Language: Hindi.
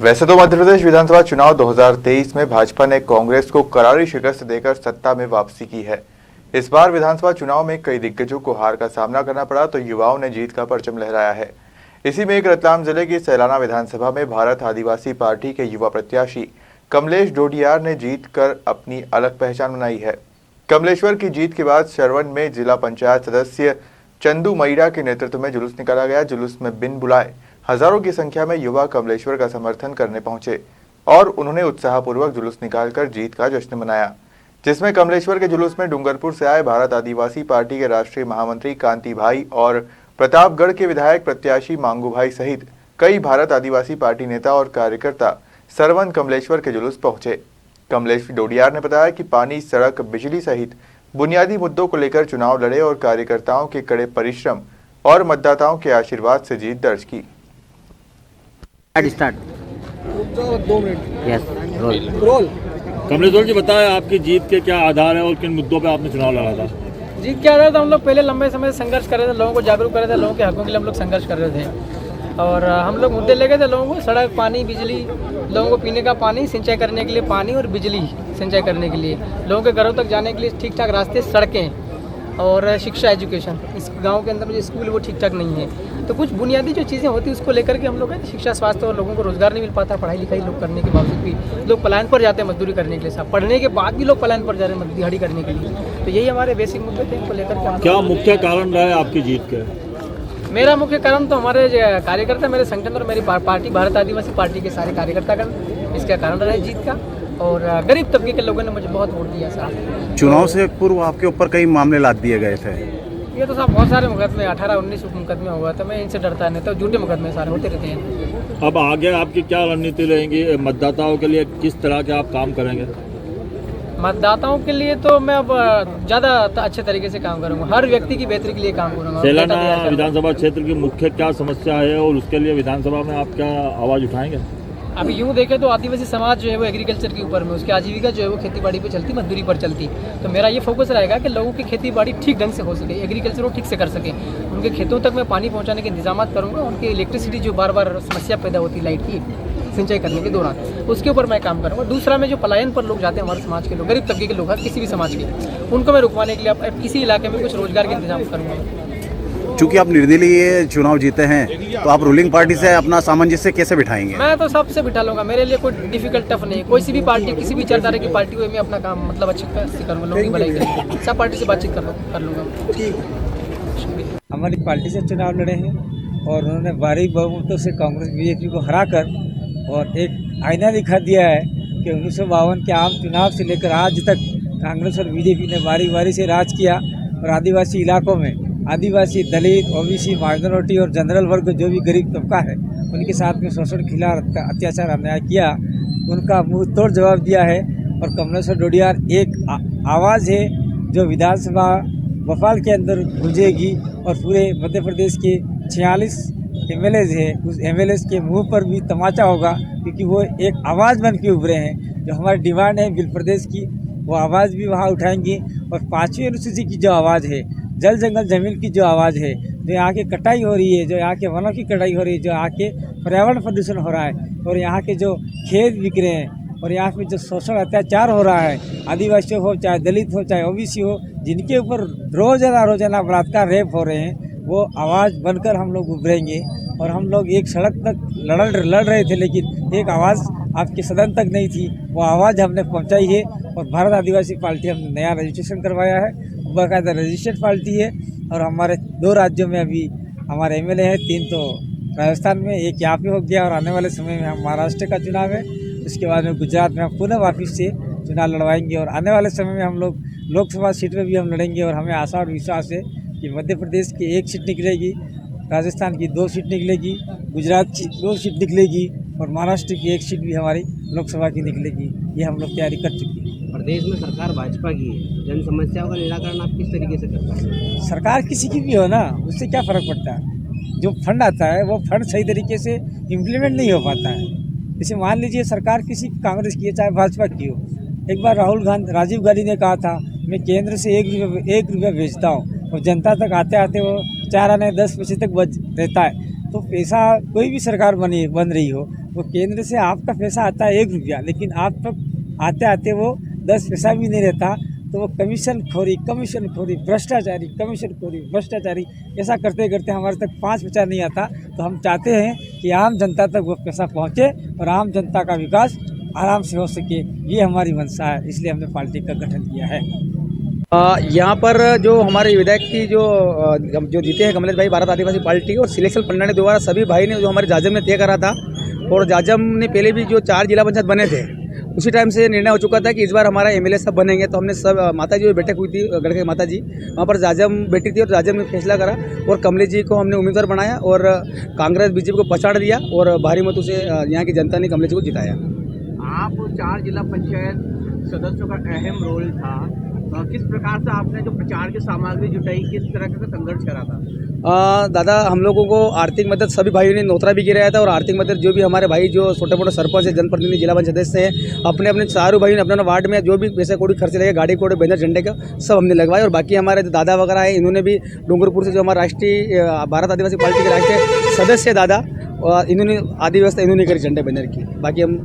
वैसे तो मध्य प्रदेश विधानसभा चुनाव 2023 में भाजपा ने कांग्रेस को करारी शिकस्त देकर सत्ता में वापसी की है। इस बार विधानसभा चुनाव में कई दिग्गजों को हार का सामना करना पड़ा तो युवाओं ने जीत का परचम लहराया है। इसी में एक रतलाम जिले की सैलाना विधानसभा में भारत आदिवासी पार्टी के युवा प्रत्याशी कमलेश डोडियार ने जीत कर अपनी अलग पहचान बनाई है। कमलेश्वर की जीत के बाद शरवन में जिला पंचायत सदस्य चंदू मैरा के नेतृत्व में जुलूस निकाला गया। जुलूस में बिन बुलाए हजारों की संख्या में युवा कमलेश्वर का समर्थन करने पहुंचे और उन्होंने उत्साहपूर्वक जुलूस निकालकर जीत का जश्न मनाया, जिसमें कमलेश्वर के जुलूस में डूंगरपुर से आए भारत आदिवासी पार्टी के राष्ट्रीय महामंत्री कांति भाई और प्रतापगढ़ के विधायक प्रत्याशी मांगू भाई सहित कई भारत आदिवासी पार्टी नेता और कार्यकर्ता सरवन कमलेश्वर के जुलूस पहुंचे। कमलेश डोडियार ने बताया कि पानी, सड़क, बिजली सहित बुनियादी मुद्दों को लेकर चुनाव लड़े और कार्यकर्ताओं के कड़े परिश्रम और मतदाताओं के आशीर्वाद से जीत दर्ज की। Start 2 minute yes roll. Kamleshwar ji बताएं, आपकी जीत के क्या आधार है और किन मुद्दों पे आपने चुनाव लड़ा था? जीत क्या रहा था, हम लोग पहले लंबे समय से संघर्ष कर रहे थे, लोगों को जागरूक कर रहे थे, लोगों के हकों के लिए हम लोग संघर्ष कर रहे थे और हम लोग मुद्दे ले गए थे लोगों को, सड़क, पानी, बिजली, लोगों को पीने का पानी, सिंचाई करने के लिए पानी और बिजली सिंचाई करने के लिए, लोगों के घरों तक जाने के लिए ठीक ठाक रास्ते, सड़कें और शिक्षा, एजुकेशन। इस गांव के अंदर जो स्कूल वो ठीक ठाक नहीं है, तो कुछ बुनियादी जो चीज़ें होती हैं उसको लेकर के हम लोग शिक्षा, स्वास्थ्य और लोगों को रोजगार नहीं मिल पाता। पढ़ाई लिखाई लोग करने के बावजूद भी लोग पलायन पर जाते हैं मजदूरी करने के लिए, साहब पढ़ने के बाद भी लोग पलायन पर जा रहे हैं दिहाड़ी करने के लिए। तो यही हमारे बेसिक मुद्दे थे, इनको लेकर के क्या मुख्य कारण रहा है आपकी जीत के? मेरा मुख्य कारण तो हमारे कार्यकर्ता, मेरे संगठन और मेरी पार्टी भारत आदिवासी पार्टी के सारे कार्यकर्तागण इसका कारण रहा है जीत का, और गरीब तबके के लोगों ने मुझे बहुत वोट दिया साहब। चुनाव से पूर्व आपके ऊपर कई मामले लाद दिए गए थे। ये तो साहब बहुत सारे मुकदमे, 18-19 मुकदमे हुआ था, मैं इनसे डरता नहीं, तो झूठे मुकदमे सारे होते रहते हैं। अब आगे आपकी क्या रणनीति रहेंगी? मतदाताओं के लिए किस तरह के आप काम करेंगे? मतदाताओं के लिए तो मैं अब ज़्यादा अच्छे तरीके से काम करूंगा, हर व्यक्ति की बेहतरी के लिए काम करूंगा। सैलाना विधानसभा क्षेत्र की मुख्य क्या समस्या है और उसके लिए विधानसभा में आप क्या आवाज़ उठाएंगे? अभी यूँ देखें तो आदिवासी समाज जो है वो एग्रीकल्चर के ऊपर में, उसकी आजीविका जो है वो खेती बाड़ी पे चलती, मजदूरी पर चलती। तो मेरा ये फोकस रहेगा कि लोगों की खेती बाड़ी ठीक ढंग से हो सके, एग्रीकल्चर वो ठीक से कर सके, उनके खेतों तक मैं पानी पहुंचाने के इंतजाम करूंगा, उनकी इलेक्ट्रिसिटी जो बार बार समस्या पैदा होती है लाइट की सिंचाई करने के दौरान, उसके ऊपर मैं काम करूँगा। दूसरा, में जो पलायन पर लोग जाते हैं हमारे समाज के लोग, गरीब तबके के लोग हैं किसी भी समाज के, उनको मैं रुकवाने के लिए अब किसी इलाके में कुछ रोजगार के इंतजाम करूँगा। चूंकि आप निर्दलीय चुनाव जीते हैं तो आप रूलिंग पार्टी से अपना सामंजस्य कैसे बिठाएंगे? मैं तो सबसे बिठा लूंगा, मेरे लिए कोई डिफिकल्ट टफ नहीं, कोई सी भी पार्टी, किसी भी विचारधारा की पार्टी हुई, मैं अपना काम मतलब अच्छे से करूँगा, लोगों की भलाई करूँगा, सब पार्टी से बातचीत कर लूँगा। हमारी पार्टी से चुनाव लड़े हैं और उन्होंने भारी बहुमतों से कांग्रेस बीजेपी को हराकर और एक आईना दिखा दिया है कि 1952 के आम चुनाव से लेकर आज तक कांग्रेस और बीजेपी ने बारी बारी से राज किया और आदिवासी इलाकों में आदिवासी, दलित, ओबीसी, माइनॉरिटी और जनरल वर्ग जो भी गरीब तबका है उनके साथ में शोषण, खिला, अत्याचार, अन्याय किया, उनका मुंह तोड़ जवाब दिया है। और कमलेश्वर डोडियार एक आवाज़ है जो विधानसभा भोपाल के अंदर गूंजेगी और पूरे मध्य प्रदेश के 46 एमएलएज हैं, उस एमएलएज के मुंह पर भी तमाचा होगा, क्योंकि वो एक आवाज़ बन के उभरे हैं। जो हमारी डिमांड है बिल प्रदेश की, वो आवाज़ भी वहाँ उठाएंगे। और 5वीं अनुसूची की जो आवाज़ है, जल जंगल जमीन की जो आवाज़ है, जो यहाँ की कटाई हो रही है, जो यहाँ के वनों की कटाई हो रही है, जो यहाँ के पर्यावरण प्रदूषण हो रहा है और यहाँ के जो खेत बिक रहे हैं और यहाँ पे जो शोषण, अत्याचार हो रहा है, आदिवासी हो, चाहे दलित हो, चाहे ओबीसी हो, जिनके ऊपर रोजाना बलात्कार, रेप हो रहे हैं, वो आवाज़ बनकर हम लोग उभरेंगे। और हम लोग एक सड़क तक लड़ रहे थे, लेकिन एक आवाज़ आपके सदन तक नहीं थी, वो आवाज़ हमने पहुंचाई है। और भारत आदिवासी पार्टी हमने नया रजिस्ट्रेशन करवाया है, बाकायदा रजिस्टर्ड पार्टी है। और हमारे 2 राज्यों में अभी हमारे एमएलए हैं, 3 तो राजस्थान में, 1 यहाँ पे हो गया और आने वाले समय में हम महाराष्ट्र का चुनाव है, उसके बाद में गुजरात में हम पुनः वापस से चुनाव लड़वाएंगे। और आने वाले समय में हम लोग लोकसभा सीट में भी हम लड़ेंगे और हमें आशा और विश्वास है कि मध्य प्रदेश की 1 सीट निकलेगी, राजस्थान की 2 सीट निकलेगी, गुजरात की 2 सीट निकलेगी और महाराष्ट्र की 1 सीट भी हमारी लोकसभा की निकलेगी। ये हम लोग तैयारी कर चुके हैं। प्रदेश में सरकार भाजपा की है, जन समस्याओं का निराकरण आप किस तरीके से करते हैं? सरकार किसी की भी हो ना, उससे क्या फ़र्क पड़ता है? जो फंड आता है वो फंड सही तरीके से इम्प्लीमेंट नहीं हो पाता है। जैसे मान लीजिए सरकार किसी कांग्रेस की है, चाहे भाजपा की हो, एक बार राजीव गांधी ने कहा था, मैं केंद्र से 1 रुपया भेजता हूँ और जनता तक आते आते वो 4 आने 10 पैसे तक बच रहता है। तो पैसा कोई भी सरकार बन रही हो, वो केंद्र से आपका पैसा आता है 1 रुपया, लेकिन आप तक आते आते वो 10 पैसा भी नहीं रहता। तो वो कमीशन खोरी, भ्रष्टाचारी ऐसा करते करते हमारे तक 5 पैसा नहीं आता। तो हम चाहते हैं कि आम जनता तक वो पैसा पहुँचे और आम जनता का विकास आराम से हो सके, ये हमारी मंशा है। इसलिए हमने पार्टी का गठन किया है। यहाँ पर जो हमारे विधायक की जो जीते हैं कमलेश भाई भारत आदिवासी पार्टी, और सिलेक्शन पंडाल द्वारा सभी भाई ने जो हमारे जाजम ने तय करा था, और जाजम ने पहले भी जो 4 जिला पंचायत बने थे उसी टाइम से निर्णय हो चुका था कि इस बार हमारा एमएलए सब बनेंगे। तो हमने सब माता जी बैठक हुई थी, गढ़ के माता जी वहाँ पर जाजम बैठी थी और जाजम ने फैसला करा और कमलेश जी को हमने उम्मीदवार बनाया और कांग्रेस बीजेपी को पछाड़ दिया और भारी मतों से यहाँ की जनता ने कमलेश जी को जिताया। आप 4 जिला पंचायत सदस्यों का अहम रोल था, किस प्रकार से आपने जो प्रचार की सामग्री जुटाई, किस तरह का संघर्ष करा था? दादा, हम लोगों को आर्थिक मदद सभी भाइयों ने नोतरा भी गिराया था, और आर्थिक मदद जो भी हमारे भाई जो छोटे मोटे सरपंच है, जनप्रतिनिधि, जिला पंचायत सदस्य हैं, अपने अपने चारों भाइयों ने अपने वार्ड में जो भी पैसे कोड़ी खर्च लगे, गाड़ी कोड़े, बैनर, झंडे का सब हमने लगवाए। और बाकी हमारे जो दादा वगैरह है, इन्होंने भी डूंगरपुर से जो हमारा राष्ट्रीय भारत आदिवासी पार्टी के राष्ट्रीय सदस्य दादा, इन्होंने आदि व्यवस्था इन्होंने करी झंडे बैनर की। बाकी हम